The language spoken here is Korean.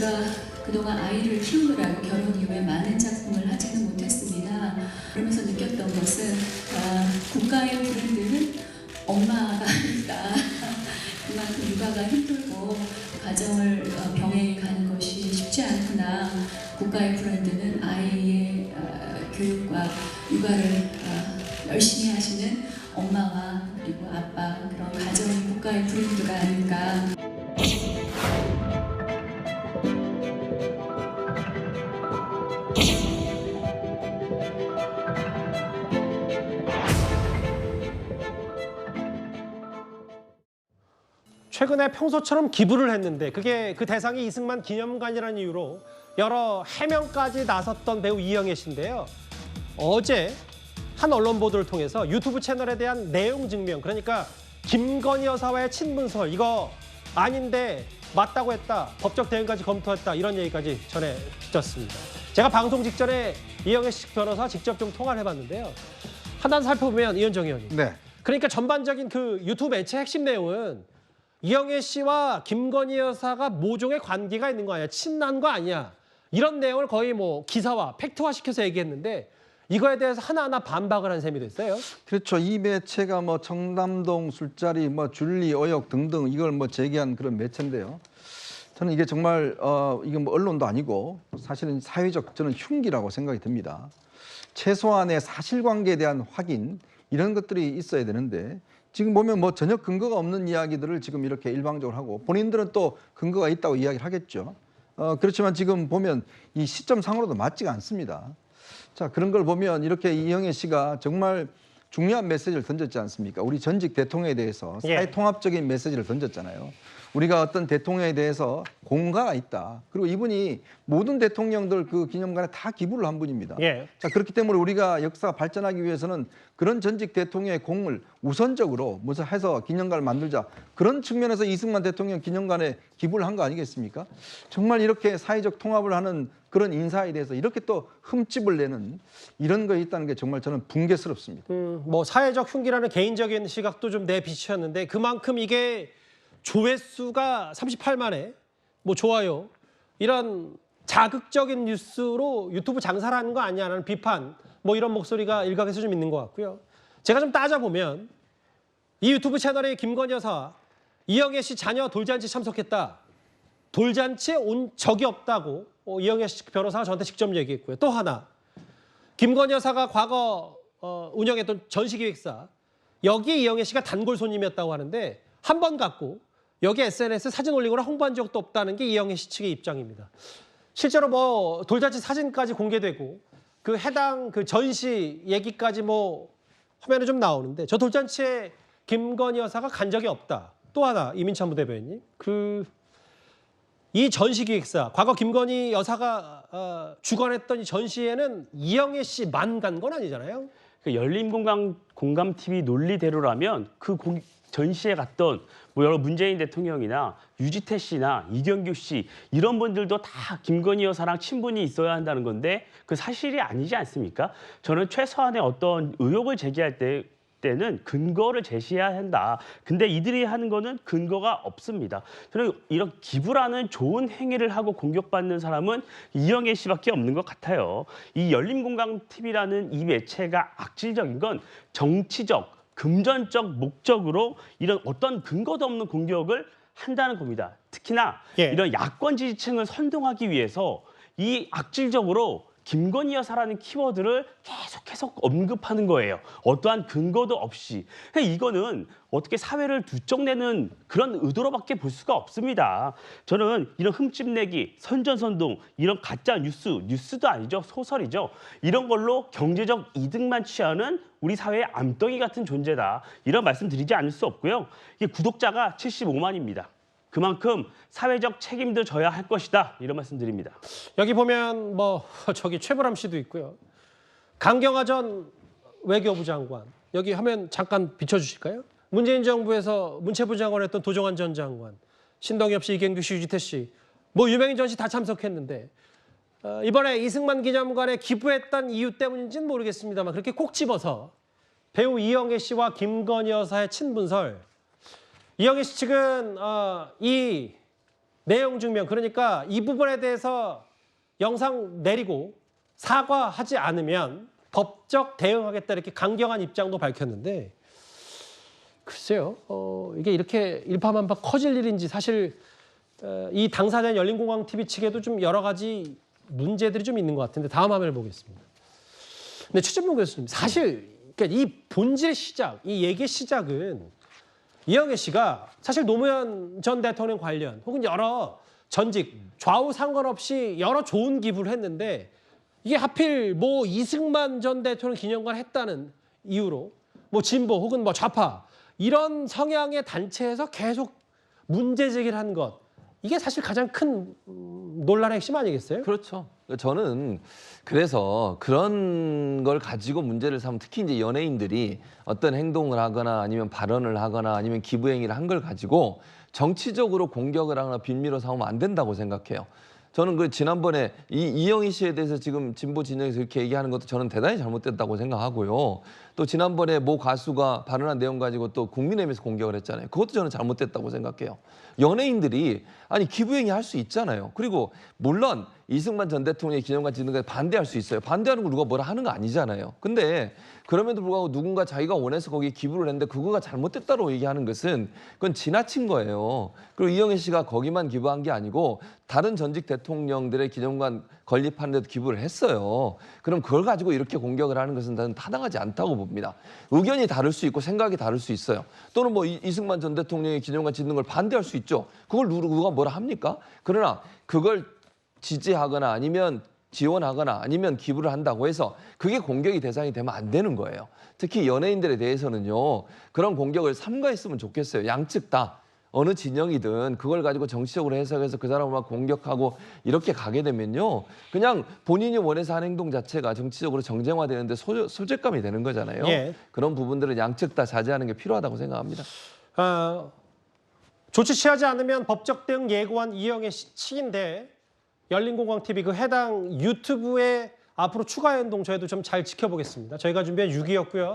제가 그동안 아이를 키우느라고 결혼 이후에 많은 작품을 하지는 못했습니다. 그러면서 느꼈던 것은 국가의 브랜드는 엄마가 아니다. 그만큼 육아가 힘들고 가정을 병행해 가는 것이 쉽지 않구나. 국가의 브랜드는 아이의 교육과 육아를 열심히 하시는 엄마와 그리고 아빠, 그런 가정이 국가의 브랜드가 아닌가. 최근에 평소처럼 기부를 했는데 그게 그 대상이 이승만 기념관이라는 이유로 여러 해명까지 나섰던 배우 이영애 씨인데요. 어제 한 언론 보도를 통해서 유튜브 채널에 대한 내용 증명, 그러니까 김건희 여사와의 친분설 이거 아닌데 맞다고 했다, 법적 대응까지 검토했다, 이런 얘기까지 전해졌습니다. 제가 방송 직전에 이영애 씨 변호사 직접 좀 통화를 해봤는데요. 하나 살펴보면 이현정 의원님. 네. 그러니까 전반적인 그 유튜브 매체 핵심 내용은 이영애 씨와 김건희 여사가 모종의 관계가 있는 거 아니야, 친한 거 아니야, 이런 내용을 거의 뭐 기사화, 팩트화 시켜서 얘기했는데 이거에 대해서 하나하나 반박을 한 셈이 됐어요. 그렇죠. 이 매체가 뭐 청담동 술자리, 뭐 줄리 의혹 등등 이걸 뭐 제기한 그런 매체인데요. 저는 이게 정말 이게 뭐 언론도 아니고 사실은 사회적 저는 흉기라고 생각이 듭니다. 최소한의 사실관계에 대한 확인 이런 것들이 있어야 되는데 지금 보면 뭐 전혀 근거가 없는 이야기들을 지금 이렇게 일방적으로 하고 본인들은 또 근거가 있다고 이야기를 하겠죠. 그렇지만 지금 보면 이 시점상으로도 맞지가 않습니다. 자, 그런 걸 보면 이렇게 이영애 씨가 정말 중요한 메시지를 던졌지 않습니까? 우리 전직 대통령에 대해서 사회통합적인 메시지를 던졌잖아요. 우리가 어떤 대통령에 대해서 공가가 있다. 그리고 이분이 모든 대통령들 그 기념관에 다 기부를 한 분입니다. 자, 그렇기 때문에 우리가 역사가 발전하기 위해서는 그런 전직 대통령의 공을 우선적으로 무슨 해서 기념관을 만들자. 그런 측면에서 이승만 대통령 기념관에 기부를 한 거 아니겠습니까? 정말 이렇게 사회적 통합을 하는 그런 인사에 대해서 이렇게 또 흠집을 내는 이런 거 있다는 게 정말 저는 붕괴스럽습니다. 뭐 사회적 흉기라는 개인적인 시각도 좀 내비쳤는데 그만큼 이게 조회수가 38만에 뭐 좋아요, 이런 자극적인 뉴스로 유튜브 장사를 하는 거 아니냐는 비판, 뭐 이런 목소리가 일각에서 좀 있는 것 같고요. 제가 좀 따져보면 이 유튜브 채널에 김건희 여사, 이영애 씨 자녀 돌잔치 참석했다, 돌잔치에 온 적이 없다고 이영애 씨 변호사가 저한테 직접 얘기했고요. 또 하나, 김건희 여사가 과거 운영했던 전시기획사, 여기에 이영애 씨가 단골 손님이었다고 하는데 한 번 갔고 여기 SNS에 사진 올리거나 홍보한 적도 없다는 게 이영애 씨 측의 입장입니다. 실제로 뭐 돌잔치 사진까지 공개되고 그 해당 그 전시 얘기까지 뭐 화면에 좀 나오는데 저 돌잔치에 김건희 여사가 간 적이 없다. 또 하나, 이민찬 부대변인님, 이 전시기획사, 과거 김건희 여사가 주관했던 이 전시회는 이영애 씨만 간 건 아니잖아요. 그 열린공감 TV 논리대로라면 그 전시에 갔던 뭐 여러 문재인 대통령이나 유지태 씨나 이경규 씨 이런 분들도 다 김건희 여사랑 친분이 있어야 한다는 건데 그 사실이 아니지 않습니까? 저는 최소한의 어떤 의혹을 제기할 때는 근거를 제시해야 한다. 근데 이들이 하는 거는 근거가 없습니다. 저는 이런 기부라는 좋은 행위를 하고 공격받는 사람은 이영애 씨밖에 없는 것 같아요. 이 열린공감 TV라는 이 매체가 악질적인 건 정치적, 금전적 목적으로 이런 어떤 근거도 없는 공격을 한다는 겁니다. 특히나 이런 야권 지지층을 선동하기 위해서 이 악질적으로 김건희 여사라는 키워드를 계속 언급하는 거예요. 어떠한 근거도 없이. 이거는 어떻게 사회를 두쩍내는 그런 의도로밖에 볼 수가 없습니다. 저는 이런 흠집내기, 선전선동, 이런 가짜 뉴스도 아니죠. 소설이죠. 이런 걸로 경제적 이득만 취하는 우리 사회의 암덩이 같은 존재다. 이런 말씀 드리지 않을 수 없고요. 이게 구독자가 75만입니다. 그만큼 사회적 책임도 져야 할 것이다. 이런 말씀 드립니다. 여기 보면 뭐 저기 최불암 씨도 있고요. 강경화 전 외교부 장관, 여기 화면 잠깐 비춰주실까요? 문재인 정부에서 문체부 장관 했던 도종환 전 장관, 신동엽 씨, 이경규 씨, 유지태 씨, 뭐 유명인 전시 다 참석했는데 이번에 이승만 기념관에 기부했던 이유 때문인지는 모르겠습니다만 그렇게 콕 집어서 배우 이영애 씨와 김건희 여사의 친분설, 이영애 씨 측은 이 내용 증명, 그러니까 이 부분에 대해서 영상 내리고 사과하지 않으면 법적 대응하겠다 이렇게 강경한 입장도 밝혔는데 글쎄요. 이게 이렇게 일파만파 커질 일인지 사실 이 당사자인 열린공감TV 측에도 좀 여러 가지 문제들이 좀 있는 것 같은데 다음 화면을 보겠습니다. 근데 최진봉 교수님, 사실 그러니까 이 본질의 시작, 이 얘기의 시작은 이영애 씨가 사실 노무현 전 대통령 관련 혹은 여러 전직 좌우 상관없이 여러 좋은 기부를 했는데 이게 하필 뭐 이승만 전 대통령 기념관 했다는 이유로 뭐 진보 혹은 뭐 좌파 이런 성향의 단체에서 계속 문제 제기를 한 것, 이게 사실 가장 큰 논란의 핵심 아니겠어요? 그렇죠. 저는 그래서 그런 걸 가지고 문제를 삼은, 특히 이제 연예인들이 어떤 행동을 하거나 아니면 발언을 하거나 아니면 기부 행위를 한 걸 가지고 정치적으로 공격을 하거나 빈미로 삼으면 안 된다고 생각해요. 저는 그 지난번에 이영희 씨에 대해서 지금 진보 진영에서 이렇게 얘기하는 것도 저는 대단히 잘못됐다고 생각하고요. 또 지난번에 모 가수가 발언한 내용 가지고 또 국민의힘에서 공격을 했잖아요. 그것도 저는 잘못됐다고 생각해요. 연예인들이 아니 기부행위 할 수 있잖아요. 그리고 물론 이승만 전 대통령의 기념관 짓는 거에 반대할 수 있어요. 반대하는 거 누가 뭐라 하는 거 아니잖아요. 근데 그럼에도 불구하고 누군가 자기가 원해서 거기에 기부를 했는데 그거가 잘못됐다고 얘기하는 것은 그건 지나친 거예요. 그리고 이영애 씨가 거기만 기부한 게 아니고 다른 전직 대통령들의 기념관 건립하는 데도 기부를 했어요. 그럼 그걸 가지고 이렇게 공격을 하는 것은 저는 타당하지 않다고 봅니다. 의견이 다를 수 있고 생각이 다를 수 있어요. 또는 뭐 이승만 전 대통령의 기념관 짓는 걸 반대할 수 있죠. 그걸 누가 뭐라 합니까? 그러나 그걸 지지하거나 아니면 지원하거나 아니면 기부를 한다고 해서 그게 공격의 대상이 되면 안 되는 거예요. 특히 연예인들에 대해서는요. 그런 공격을 삼가했으면 좋겠어요. 양측 다. 어느 진영이든 그걸 가지고 정치적으로 해석해서 그 사람을 막 공격하고 이렇게 가게 되면요. 그냥 본인이 원해서 한 행동 자체가 정치적으로 정쟁화되는데 소재감이 되는 거잖아요. 예. 그런 부분들은 양측 다 자제하는 게 필요하다고 생각합니다. 조치 취하지 않으면 법적 대응 예고한 이영애 씨 측인데 열린공감TV 그 해당 유튜브에 앞으로 추가 행동 저희도 좀 잘 지켜보겠습니다. 저희가 준비한 6위였고요.